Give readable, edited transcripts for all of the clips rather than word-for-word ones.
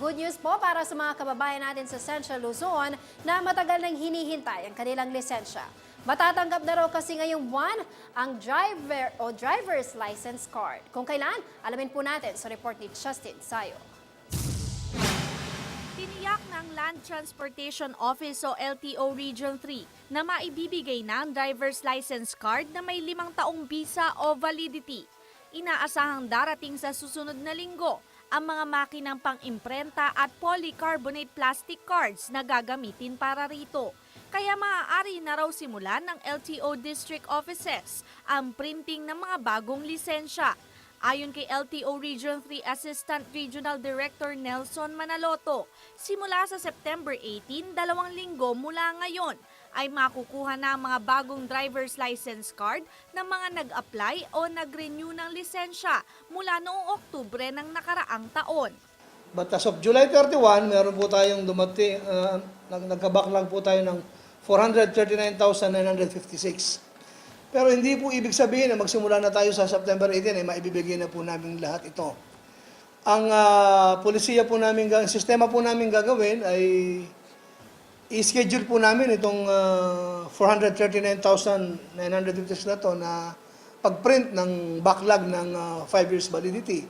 Good news po para sa mga kababayan natin sa Central Luzon na matagal nang hinihintay ang kanilang lisensya. Matatanggap na raw kasi ngayong buwan ang driver's license card. Kung kailan, alamin po natin sa report ni Justin Sayo. Tiniyak ng Land Transportation Office o LTO Region 3 na maibibigay na ang driver's license card na may 5 taong bisa o validity. Inaasahang darating sa susunod na linggo ang mga makinang pang-imprenta at polycarbonate plastic cards na gagamitin para rito. Kaya maaari na raw simulan ng LTO District Offices ang printing ng mga bagong lisensya. Ayon kay LTO Region 3 Assistant Regional Director Nelson Manaloto, simula sa September 18, 2 linggo mula ngayon, ay makukuha na ang mga bagong driver's license card ng mga nag-apply o nag-renew ng lisensya mula noong Oktubre ng nakaraang taon. But as of July 31, meron po tayong dumating, nagka-backlog po tayo ng 439,956. Pero hindi po ibig sabihin na magsimula na tayo sa September 18 ay maibibigay na po namin lahat ito. Ang polisiya po namin, ang sistema po namin gagawin ay i-schedule po namin itong 439,956 na to na pag-print ng backlog ng 5 years validity.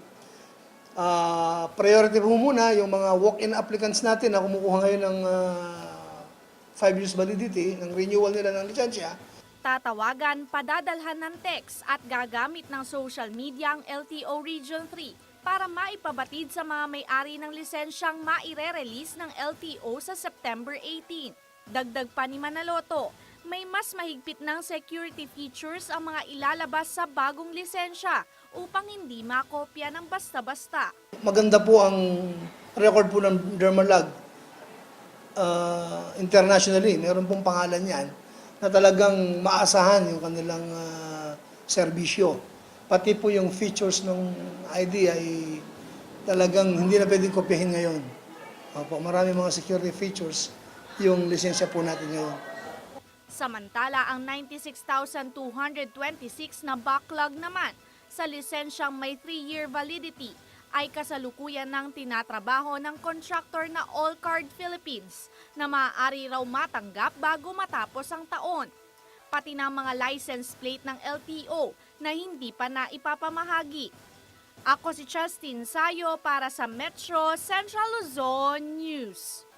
Priority po muna yung mga walk-in applicants natin na kumukuha ngayon ng 5 years validity, ng renewal nila ng lisensya. Tatawagan, padadalhan ng text at gagamit ng social media ang LTO Region 3 para maipabatid sa mga may-ari ng lisensyang maire-release ng LTO sa September 18. Dagdag pa ni Manaloto, may mas mahigpit ng security features ang mga ilalabas sa bagong lisensya upang hindi makopya ng basta-basta. Maganda po ang record po ng Dermalog internationally. Meron pong pangalan yan na talagang maasahan yung kanilang serbisyo. Pati po yung features ng ID ay talagang hindi na pwedeng kopyahin ngayon. Opo, marami mga security features yung lisensya po natin ngayon. Samantala, ang 96,226 na backlog naman sa lisensyang may 3-year validity ay kasalukuyan ng tinatrabaho ng contractor na All Card Philippines na maaari raw matanggap bago matapos ang taon. Pati ng mga license plate ng LTO na hindi pa na ipapamahagi. Ako si Justin Sayo para sa Metro Central Luzon News.